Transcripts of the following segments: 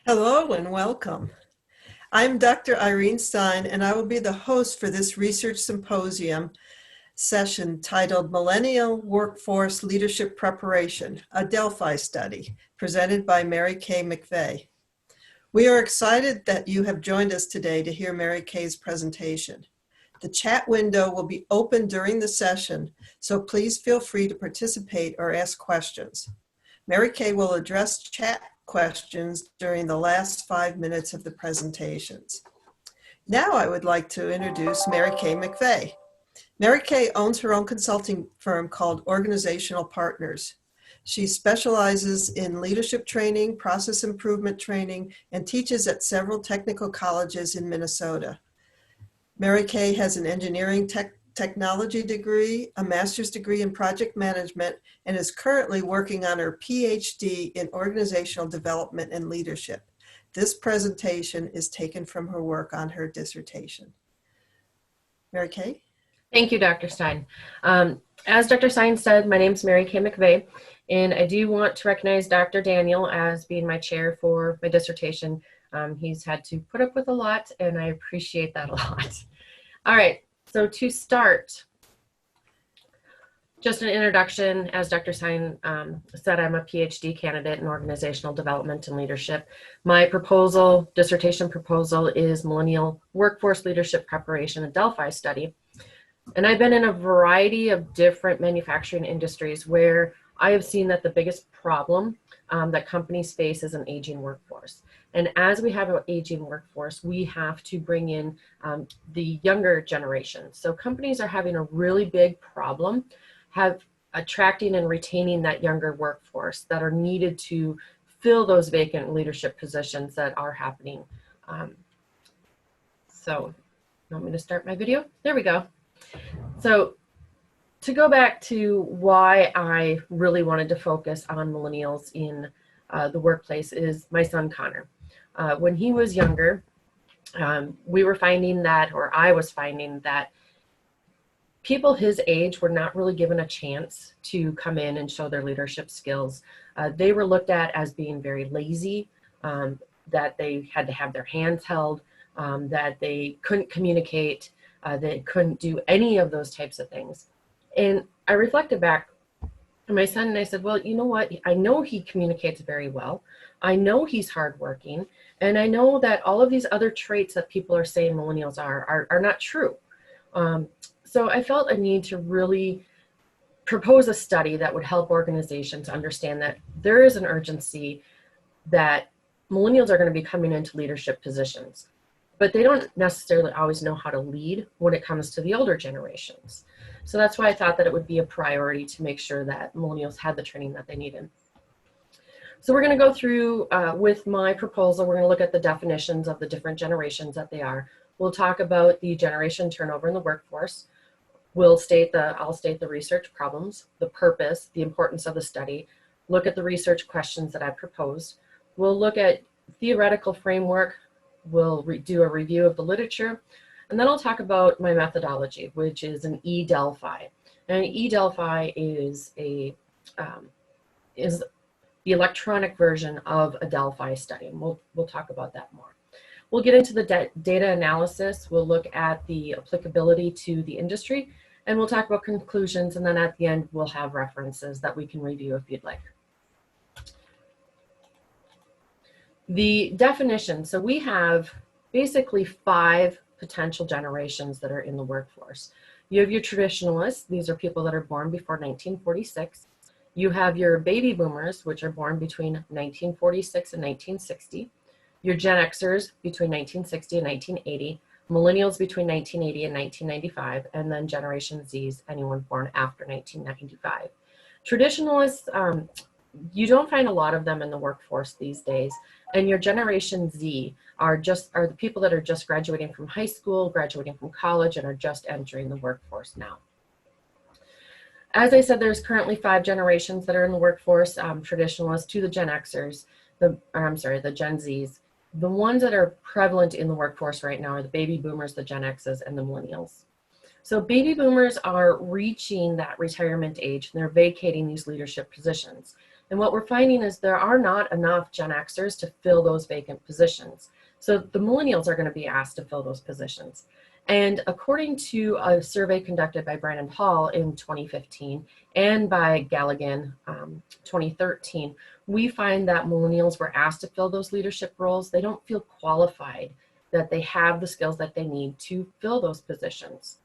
Hello and welcome. I'm Dr. Irene Stein, and I will be the host for this research symposium session titled Millennial Workforce Leadership Preparation, a Delphi study, presented by Mary Kay McVey. We are excited that you have joined us today to hear Mary Kay's presentation. The chat window will be open during the session, so please feel free to participate or ask questions. Mary Kay will address chat questions during the last 5 minutes of the presentations. Now I would like to introduce Mary Kay McVey. Mary Kay owns her own consulting firm called Organizational Partners. She specializes in leadership training, process improvement training, and teaches at several technical colleges in Minnesota. Mary Kay has an engineering technology degree, a master's degree in project management, and is currently working on her PhD in organizational development and leadership. This presentation is taken from her work on her dissertation. Mary Kay? Thank you, Dr. Stein. As Dr. Stein said, my name is Mary Kay McVey, and I do want to recognize Dr. Daniel as being my chair for my dissertation. He's had to put up with a lot, and I appreciate that a lot. All right, so to start, just an introduction. As Dr. Stein said, I'm a PhD candidate in organizational development and leadership. My dissertation proposal is Millennial Workforce Leadership Preparation, a Delphi study. And I've been in a variety of different manufacturing industries where I have seen that the biggest problem that companies face is an aging workforce. And as we have an aging workforce, we have to bring in the younger generation. So companies are having a really big problem attracting and retaining that younger workforce that are needed to fill those vacant leadership positions that are happening. So, you want me to start my video? There we go. So to go back to why I really wanted to focus on millennials in the workplace is my son Connor. When he was younger, we were finding that, or I was finding that people his age were not really given a chance to come in and show their leadership skills. They were looked at as being very lazy, that they had to have their hands held, that they couldn't communicate, they couldn't do any of those types of things. And I reflected back to my son and I said, well, you know what? I know he communicates very well. I know he's hardworking. And I know that all of these other traits that people are saying millennials are not true. So I felt a need to really propose a study that would help organizations understand that there is an urgency that millennials are going to be coming into leadership positions, but they don't necessarily always know how to lead when it comes to the older generations. So that's why I thought that it would be a priority to make sure that millennials had the training that they needed. So we're going to go through with my proposal, we're going to look at the definitions of the different generations that they are. We'll talk about the generation turnover in the workforce. I'll state the research problems, the purpose, the importance of the study, look at the research questions that I proposed. We'll look at theoretical framework. We'll do a review of the literature, and then I'll talk about my methodology, which is an E-Delphi. And E-Delphi is the electronic version of a Delphi study, and we'll talk about that more. We'll get into the data analysis. We'll look at the applicability to the industry, and we'll talk about conclusions, and then at the end, we'll have references that we can review if you'd like. The definition, so we have basically 5 potential generations that are in the workforce. You have your traditionalists, these are people that are born before 1946. You have your baby boomers, which are born between 1946 and 1960. Your Gen Xers between 1960 and 1980, millennials between 1980 and 1995, and then Generation Zs, anyone born after 1995. Traditionalists, you don't find a lot of them in the workforce these days, and your Generation Z are the people that are just graduating from high school, graduating from college, and are just entering the workforce now. As I said, there's currently 5 generations that are in the workforce, traditionalists to the Gen Xers, the Gen Zs. The ones that are prevalent in the workforce right now are the baby boomers, the Gen X's, and the millennials. So baby boomers are reaching that retirement age and they're vacating these leadership positions. And what we're finding is there are not enough Gen Xers to fill those vacant positions. So the millennials are going to be asked to fill those positions. And according to a survey conducted by Brandon Hall in 2015 and by Galligan 2013, we find that millennials were asked to fill those leadership roles. They don't feel qualified, that they have the skills that they need to fill those positions.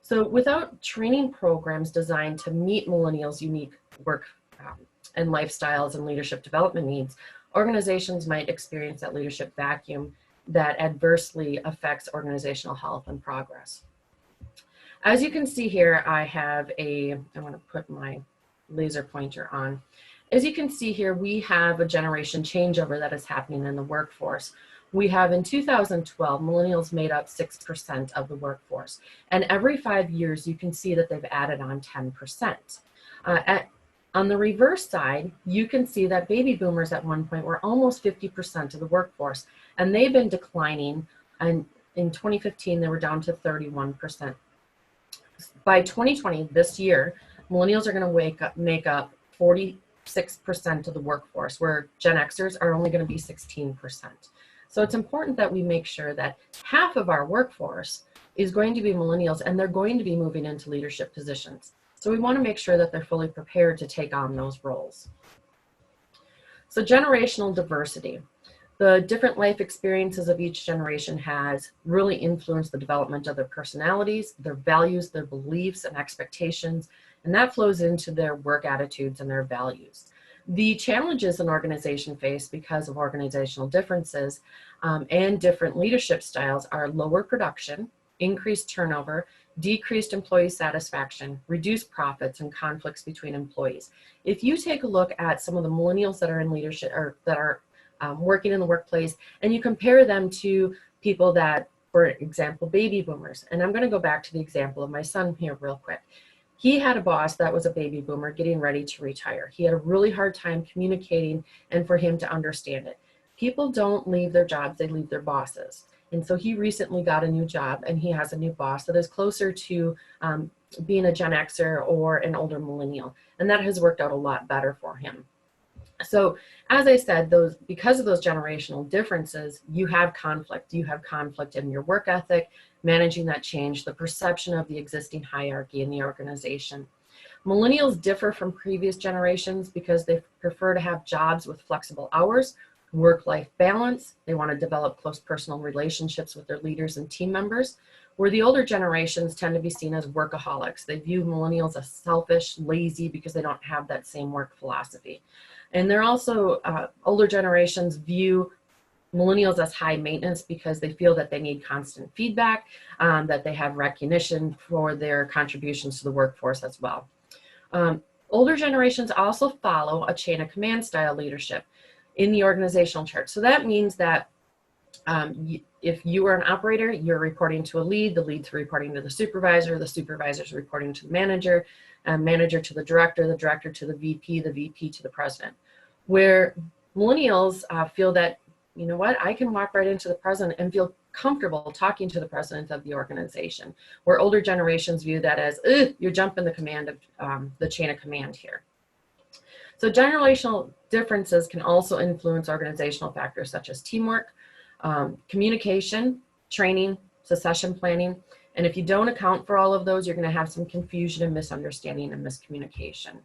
So without training programs designed to meet millennials' unique work and lifestyles and leadership development needs, organizations might experience that leadership vacuum that adversely affects organizational health and progress. As you can see here, I want to put my laser pointer on. As you can see here, we have a generation changeover that is happening in the workforce. We have in 2012, millennials made up 6% of the workforce. And every 5 years, you can see that they've added on 10%. On the reverse side, you can see that baby boomers at one point were almost 50% of the workforce, and they've been declining. And in 2015, they were down to 31%. By 2020, this year, millennials are going to make up 46% of the workforce, where Gen Xers are only going to be 16%. So it's important that we make sure that half of our workforce is going to be millennials, and they're going to be moving into leadership positions. So we want to make sure that they're fully prepared to take on those roles. So generational diversity. The different life experiences of each generation has really influenced the development of their personalities, their values, their beliefs and expectations, and that flows into their work attitudes and their values. The challenges an organization face because of organizational differences and different leadership styles are lower production, increased turnover, decreased employee satisfaction, reduced profits, and conflicts between employees. If you take a look at some of the millennials that are in leadership or that are working in the workplace, and you compare them to people that, for example, baby boomers, and I'm going to go back to the example of my son here real quick. He had a boss that was a baby boomer getting ready to retire. He had a really hard time communicating and for him to understand it. People don't leave their jobs, they leave their bosses. And so he recently got a new job, and he has a new boss that is closer to being a Gen Xer or an older millennial. And that has worked out a lot better for him. So as I said, because of those generational differences, you have conflict. You have conflict in your work ethic, managing that change, the perception of the existing hierarchy in the organization. Millennials differ from previous generations because they prefer to have jobs with flexible hours, work-life balance. They want to develop close personal relationships with their leaders and team members, where the older generations tend to be seen as workaholics. They view millennials as selfish, lazy, because they don't have that same work philosophy. And they're also, older generations view millennials as high maintenance because they feel that they need constant feedback, that they have recognition for their contributions to the workforce as well. Older generations also follow a chain of command style leadership in the organizational chart. So that means that if you are an operator, you're reporting to a lead, the lead's reporting to the supervisor's reporting to the manager to the director to the VP to the president. Where millennials feel that, you know what, I can walk right into the president and feel comfortable talking to the president of the organization, where older generations view that as, you're jumping the command of the chain of command here. So generational differences can also influence organizational factors such as teamwork, communication, training, succession planning. And if you don't account for all of those, you're going to have some confusion and misunderstanding and miscommunication.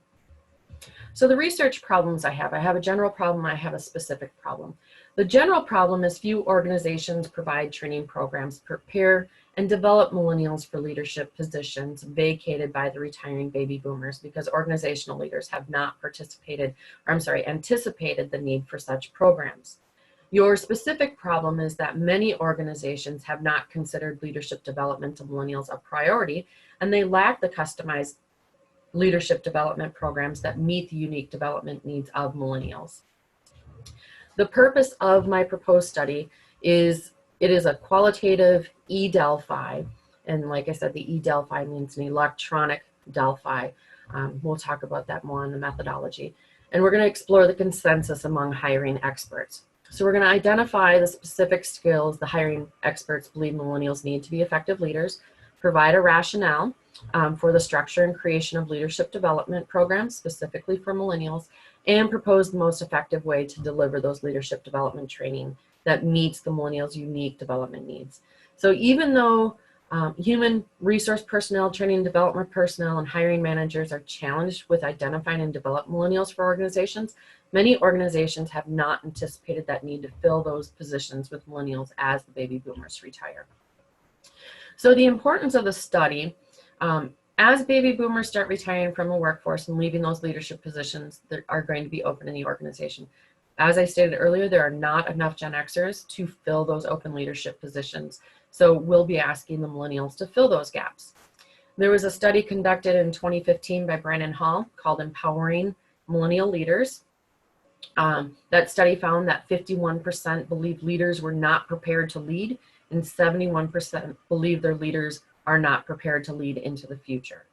So the research problems I have a general problem, I have a specific problem. The general problem is few organizations provide training programs, prepare and develop millennials for leadership positions vacated by the retiring baby boomers because organizational leaders have not anticipated the need for such programs. Your specific problem is that many organizations have not considered leadership development of millennials a priority, and they lack the customized leadership development programs that meet the unique development needs of millennials. The purpose of my proposed study is it is a qualitative e-Delphi, and like I said, the e-Delphi means an electronic Delphi. We'll talk about that more in the methodology. And we're going to explore the consensus among hiring experts. So we're going to identify the specific skills the hiring experts believe millennials need to be effective leaders, provide a rationale, for the structure and creation of leadership development programs specifically for millennials, and proposed the most effective way to deliver those leadership development training that meets the millennials' unique development needs. So even though human resource personnel, training and development personnel, and hiring managers are challenged with identifying and developing millennials for organizations, many organizations have not anticipated that need to fill those positions with millennials as the baby boomers retire. So the importance of the study, as baby boomers start retiring from the workforce and leaving those leadership positions that are going to be open in the organization. As I stated earlier, there are not enough Gen Xers to fill those open leadership positions. So we'll be asking the millennials to fill those gaps. There was a study conducted in 2015 by Brandon Hall called Empowering Millennial Leaders. That study found that 51% believed leaders were not prepared to lead, and 71% believe their leaders are not prepared to lead into the future.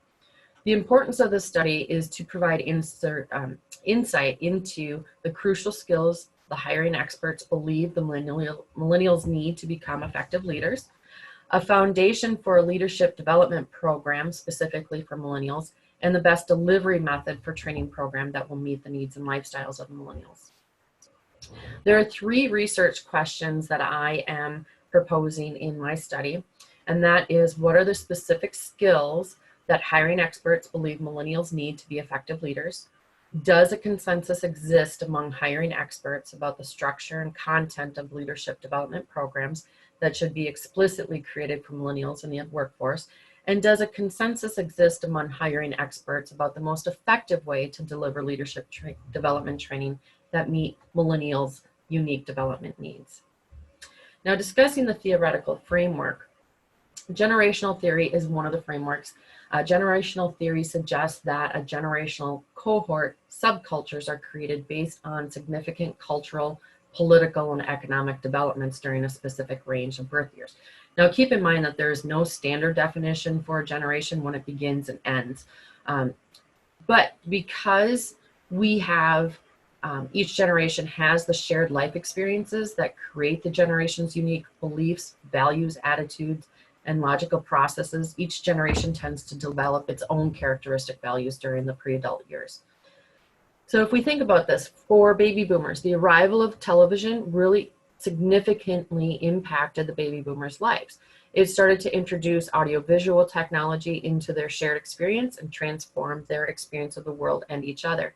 The importance of this study is to provide insight into the crucial skills the hiring experts believe the millennials need to become effective leaders, a foundation for a leadership development program specifically for millennials, and the best delivery method for training program that will meet the needs and lifestyles of millennials. There are 3 research questions that I am proposing in my study, and that is, what are the specific skills that hiring experts believe millennials need to be effective leaders? Does a consensus exist among hiring experts about the structure and content of leadership development programs that should be explicitly created for millennials in the workforce? And does a consensus exist among hiring experts about the most effective way to deliver leadership development training that meet millennials' unique development needs? Now, discussing the theoretical framework, generational theory is one of the frameworks. Generational theory suggests that a generational cohort subcultures are created based on significant cultural, political, and economic developments during a specific range of birth years. Now, keep in mind that there is no standard definition for a generation when it begins and ends. But because we have each generation has the shared life experiences that create the generation's unique beliefs, values, attitudes, and logical processes, each generation tends to develop its own characteristic values during the pre-adult years. So if we think about this, for baby boomers, the arrival of television really significantly impacted the baby boomers' lives. It started to introduce audiovisual technology into their shared experience and transformed their experience of the world and each other.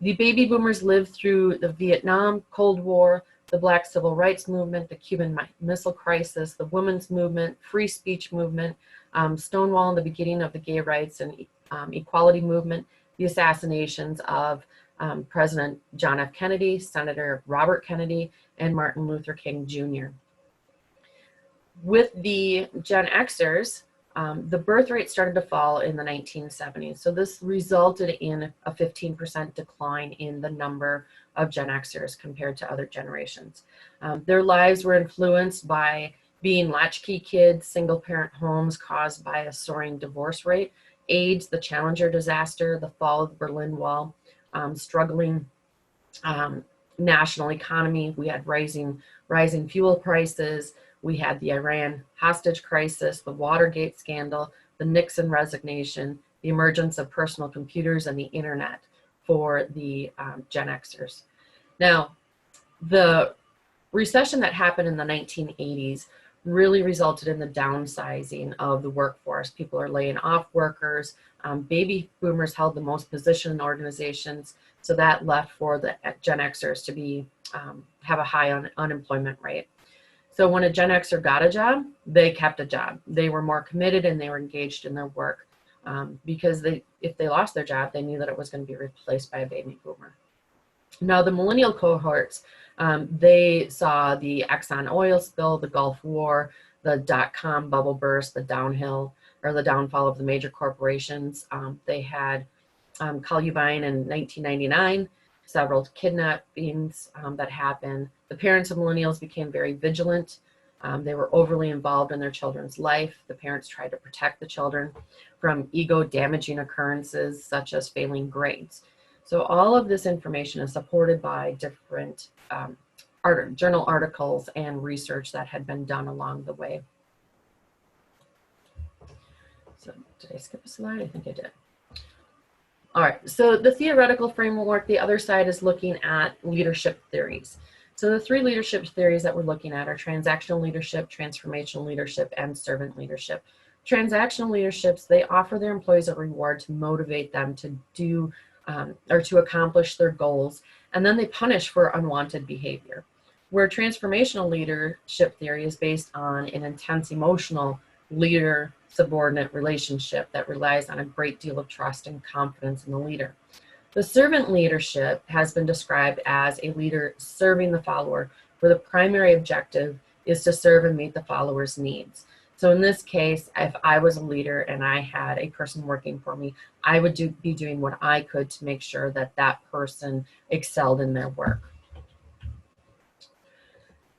The baby boomers lived through the Vietnam, Cold War, the Black Civil Rights Movement, the Cuban Missile Crisis, the women's movement, free speech movement, Stonewall and the beginning of the gay rights and equality movement, the assassinations of President John F. Kennedy, Senator Robert Kennedy, and Martin Luther King Jr. With the Gen Xers, the birth rate started to fall in the 1970s. So this resulted in a 15% decline in the number of Gen Xers compared to other generations. Their lives were influenced by being latchkey kids, single parent homes caused by a soaring divorce rate, AIDS, the Challenger disaster, the fall of the Berlin Wall, struggling national economy. We had rising fuel prices. We had the Iran hostage crisis, the Watergate scandal, the Nixon resignation, the emergence of personal computers and the internet for the Gen Xers. Now, the recession that happened in the 1980s really resulted in the downsizing of the workforce. People are laying off workers. Baby boomers held the most position in organizations, so that left for the Gen Xers to be have a high unemployment rate. So when a Gen Xer got a job, they kept a job. They were more committed and they were engaged in their work because if they lost their job, they knew that it was going to be replaced by a baby boomer. Now the millennial cohorts, they saw the Exxon oil spill, the Gulf War, the dot-com bubble burst, the downfall of the major corporations. They had Columbine in 1999, several kidnappings that happened. The parents of millennials became very vigilant. They were overly involved in their children's life. The parents tried to protect the children from ego-damaging occurrences such as failing grades. So all of this information is supported by different journal articles and research that had been done along the way. So Did I skip a slide? I think I did. All right, so the theoretical framework, the other side is looking at leadership theories. So the three leadership theories that we're looking at are transactional leadership, transformational leadership, and servant leadership. Transactional leaderships, they offer their employees a reward to motivate them to do or to accomplish their goals, and then they punish for unwanted behavior. Where transformational leadership theory is based on an intense emotional leader-subordinate relationship that relies on a great deal of trust and confidence in the leader. The servant leadership has been described as a leader serving the follower, where the primary objective is to serve and meet the follower's needs. So in this case, if I was a leader and I had a person working for me, I would be doing what I could to make sure that that person excelled in their work.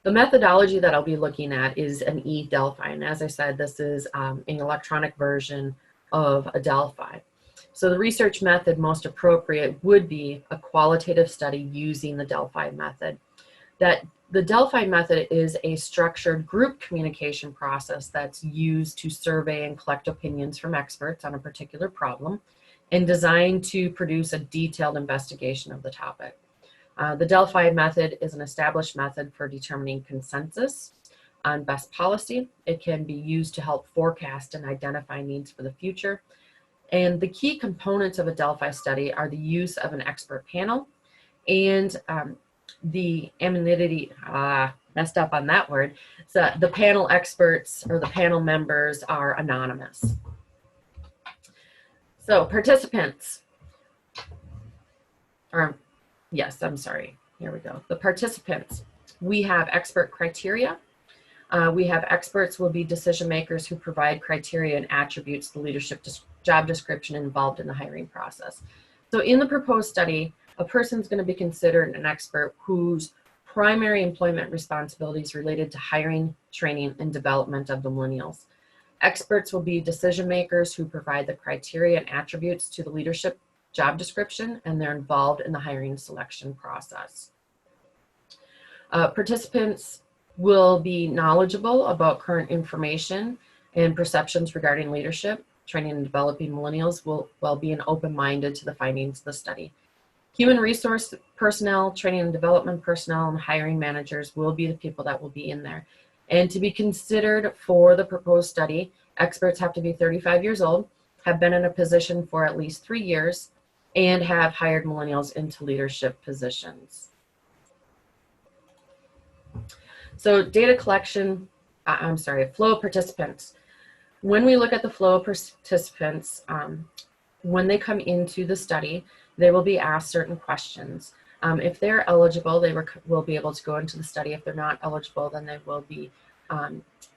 The methodology that I'll be looking at is an Delphi, and as I said, this is an electronic version of a Delphi. So the research method most appropriate would be a qualitative study using the Delphi method. The Delphi method is a structured group communication process that's used to survey and collect opinions from experts on a particular problem and designed to produce a detailed investigation of the topic. The Delphi method is an established method for determining consensus on best policy. It can be used to help forecast and identify needs for the future. And the key components of a Delphi study are the use of an expert panel and the anonymity, messed up on that word, so the panel experts or the panel members are anonymous. So participants, yes, I'm sorry, here we go. The participants, we have expert criteria. We have experts will be decision makers who provide criteria and attributes to the leadership job description involved in the hiring process. So in the proposed study, a person is going to be considered an expert whose primary employment responsibilities related to hiring, training, and development of the millennials. Experts will be decision makers who provide the criteria and attributes to the leadership job description, and they're involved in the hiring selection process. Participants will be knowledgeable about current information and perceptions regarding leadership, training, and developing millennials, while being open-minded to the findings of the study. Human resource personnel, training and development personnel, and hiring managers will be the people that will be in there. And to be considered for the proposed study, experts have to be 35 years old, have been in a position for at least 3 years, and have hired millennials into leadership positions. So data collection, flow of participants. When we look at the flow of participants, when they come into the study, they will be asked certain questions. If they're eligible, they will be able to go into the study. If they're not eligible, then they will be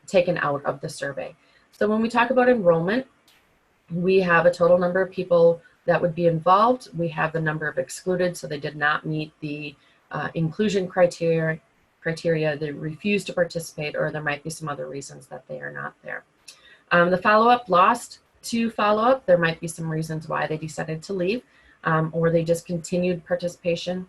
taken out of the survey. So when we talk about enrollment, we have a total number of people that would be involved. We have the number of excluded, so they did not meet the inclusion criteria, they refused to participate, or there might be some other reasons that they are not there. The follow-up, lost to follow-up, there might be some reasons why they decided to leave, or they discontinued participation.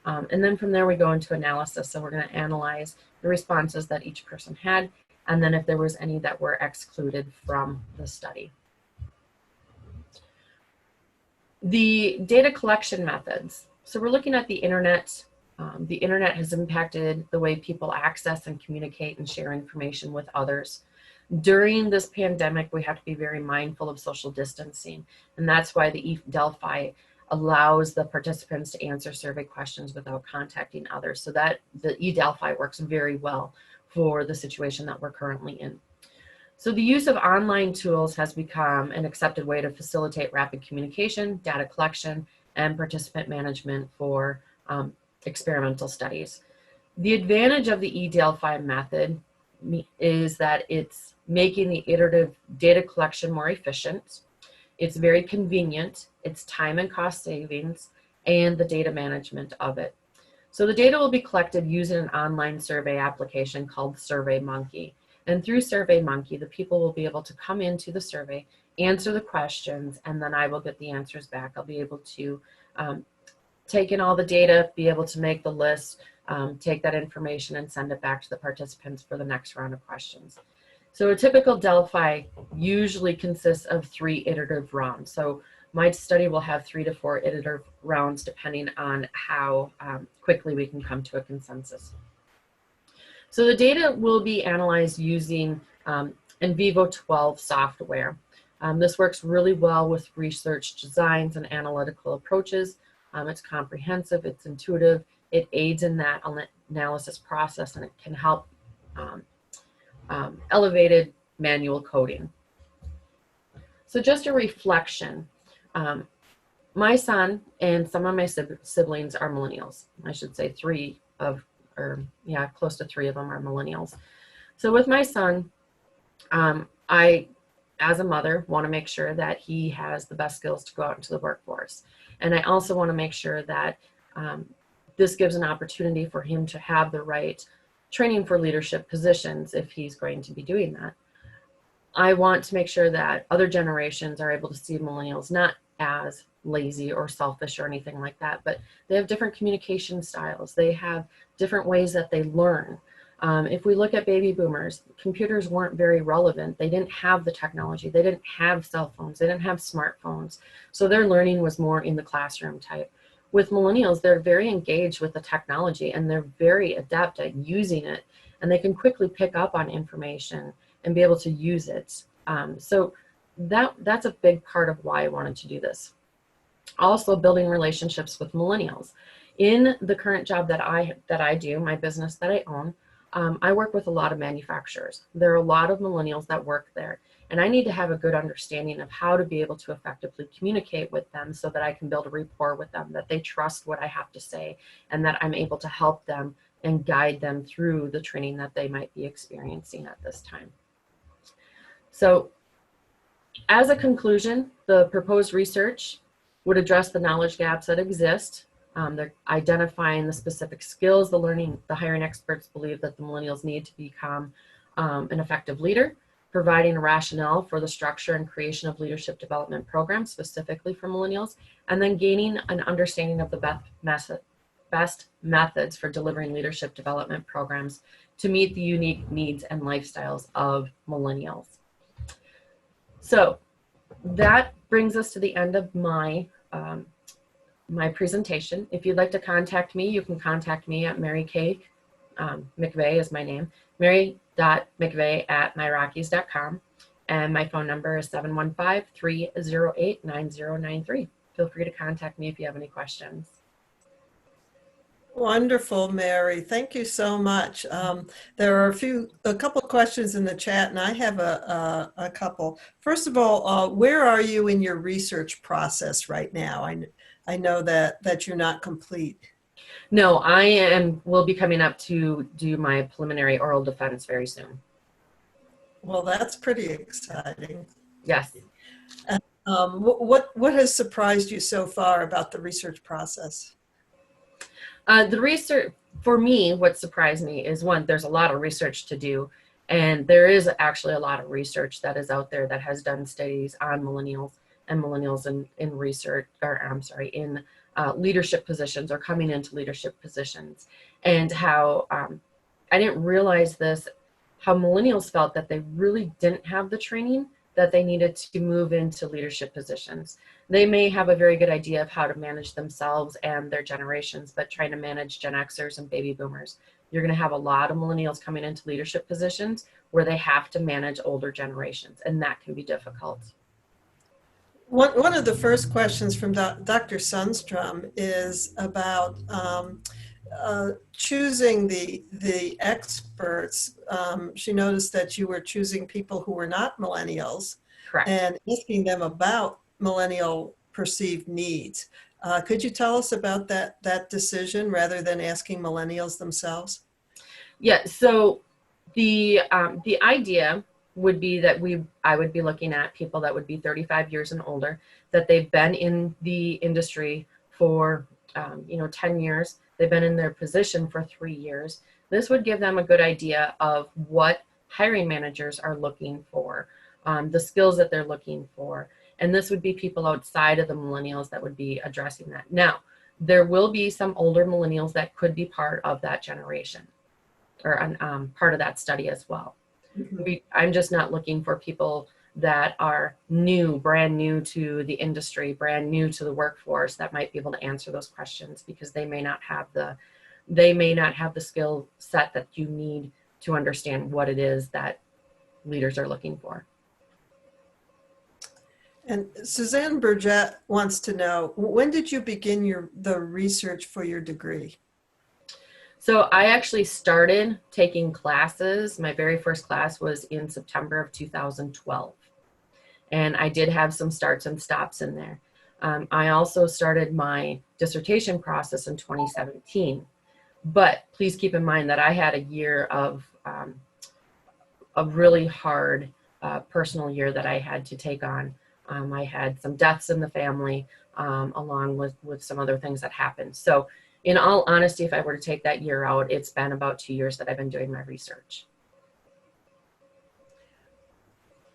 And then from there we go into analysis. So we're going to analyze the responses that each person had, and then if there was any that were excluded from the study. The data collection methods. So we're looking at the internet. The internet has impacted the way people access and communicate and share information with others. During this pandemic, we have to be very mindful of social distancing, and that's why the Delphi allows the participants to answer survey questions without contacting others. So that the Delphi works very well for the situation that we're currently in. So the use of online tools has become an accepted way to facilitate rapid communication, data collection, and participant management for experimental studies. The advantage of the Delphi method is that it's making the iterative data collection more efficient. It's very convenient. It's time and cost savings, and the data management of it. So the data will be collected using an online survey application called SurveyMonkey. And through SurveyMonkey, the people will be able to come into the survey, answer the questions, and then I will get the answers back. I'll be able to take in all the data, be able to make the list, take that information and send it back to the participants for the next round of questions. So a typical Delphi usually consists of 3 iterative rounds. So my study will have 3 to 4 iterative rounds depending on how quickly we can come to a consensus. So the data will be analyzed using in vivo 12 software. This works really well with research designs and analytical approaches. It's comprehensive, it's intuitive, it aids in that analysis process, and it can help elevated manual coding. So just a reflection. My son and some of my siblings are millennials. I should say close to 3 of them are millennials. So with my son, I, as a mother, want to make sure that he has the best skills to go out into the workforce. And I also want to make sure that this gives an opportunity for him to have the right training for leadership positions if he's going to be doing that. I want to make sure that other generations are able to see millennials not as lazy or selfish or anything like that, but they have different communication styles. They have different ways that they learn. If we look at baby boomers, computers weren't very relevant. They didn't have the technology. They didn't have cell phones. They didn't have smartphones. So their learning was more in the classroom type. With millennials, they're very engaged with the technology and they're very adept at using it, and they can quickly pick up on information and be able to use it. So that's a big part of why I wanted to do this. Also, building relationships with millennials. In the current job that I do, my business that I own, I work with a lot of manufacturers. There are a lot of millennials that work there, and I need to have a good understanding of how to be able to effectively communicate with them so that I can build a rapport with them, that they trust what I have to say, and that I'm able to help them and guide them through the training that they might be experiencing at this time. So as a conclusion, the proposed research would address the knowledge gaps that exist. They're identifying the specific skills the hiring experts believe that the millennials need to become an effective leader, providing a rationale for the structure and creation of leadership development programs specifically for millennials, and then gaining an understanding of the best methods for delivering leadership development programs to meet the unique needs and lifestyles of millennials. So that brings us to the end of my my presentation. If you'd like to contact me, you can contact me at Mary K. McVey is my name, mary.mcvey@myrockies.com, and my phone number is 715-308-9093. Feel free to contact me if you have any questions. Wonderful, Mary. Thank you so much. There are a couple of questions in the chat, and I have a couple. First of all, where are you in your research process right now? I know that you're not complete. No, will be coming up to do my preliminary oral defense very soon. Well, that's pretty exciting. Yes. What has surprised you so far about the research process? The research, for me, what surprised me is, one, there's a lot of research to do, and there is actually a lot of research that is out there that has done studies on millennials and millennials in research, or I'm sorry, in leadership positions or coming into leadership positions, and how I didn't realize this, how millennials felt that they really didn't have the training that they needed to move into leadership positions. They may have a very good idea of how to manage themselves and their generations, but trying to manage Gen Xers and baby boomers, you're going to have a lot of millennials coming into leadership positions where they have to manage older generations, and that can be difficult. One of the first questions from Dr. Sundstrom is about choosing the experts. She noticed that you were choosing people who were not millennials. Correct. And asking them about millennial perceived needs. Could you tell us about that decision rather than asking millennials themselves? Yeah, so the idea would be that I would be looking at people that would be 35 years and older, that they've been in the industry for 10 years, they've been in their position for 3 years. This would give them a good idea of what hiring managers are looking for, the skills that they're looking for. And this would be people outside of the millennials that would be addressing that. Now, there will be some older millennials that could be part of that generation, or part of that study as well. Mhm. I'm just not looking for people that are new, brand new to the industry, brand new to the workforce, that might be able to answer those questions, because they may not have the skill set that you need to understand what it is that leaders are looking for. And Suzanne Burgett wants to know, when did you begin the research for your degree? So I actually started taking classes. My very first class was in September of 2012. And I did have some starts and stops in there. I also started my dissertation process in 2017. But please keep in mind that I had a year of a really hard personal year that I had to take on. I had some deaths in the family, along with some other things that happened. So in all honesty, if I were to take that year out, it's been about 2 years that I've been doing my research.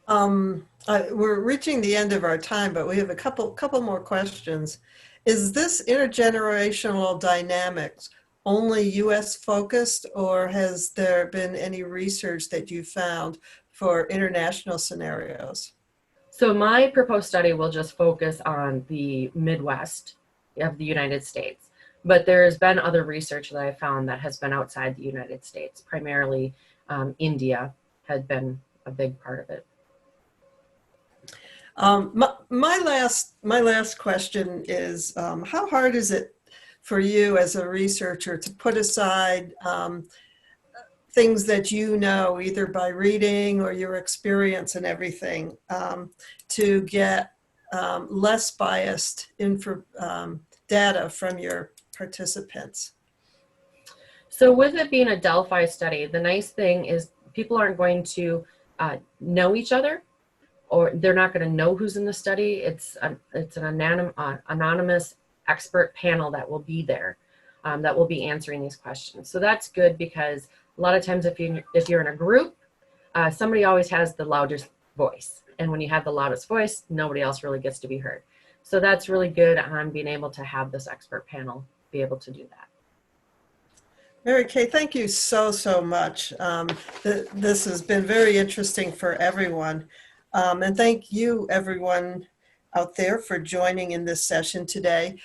We're reaching the end of our time, but we have a couple more questions. Is this intergenerational dynamics only US focused, or has there been any research that you found for international scenarios? So my proposed study will just focus on the Midwest of the United States, but there's been other research that I found that has been outside the United States. Primarily, India had been a big part of it. My last question is, how hard is it for you as a researcher to put aside things that you know, either by reading or your experience and everything, to get less biased data from your participants? So with it being a Delphi study, the nice thing is people aren't going to know each other, or they're not going to know who's in the study. It's an anonymous expert panel that will be there, that will be answering these questions. So that's good, because a lot of times if you're in a group, somebody always has the loudest voice. And when you have the loudest voice, nobody else really gets to be heard. So that's really good on being able to have this expert panel be able to do that. Mary Kay, thank you so much. This has been very interesting for everyone. And thank you, everyone out there, for joining in this session today.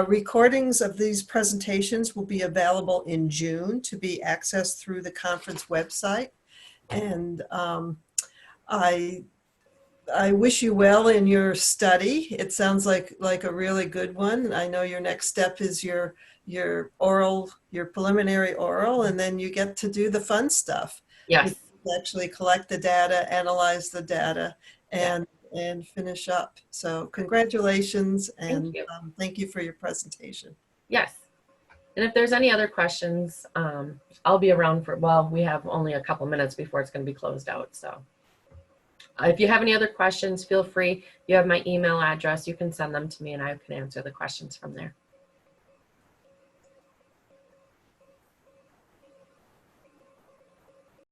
Recordings of these presentations will be available in June to be accessed through the conference website. And I wish you well in your study. It sounds like a really good one. I know your next step is your preliminary oral, and then you get to do the fun stuff. Yes. You actually collect the data, analyze the data, Yeah. and finish up. So congratulations, and Thank you. thank you for your presentation. Yes. And if there's any other questions, I'll be around well, we have only a couple minutes before it's going to be closed out. So if you have any other questions, feel free. You have my email address. You can send them to me and I can answer the questions from there.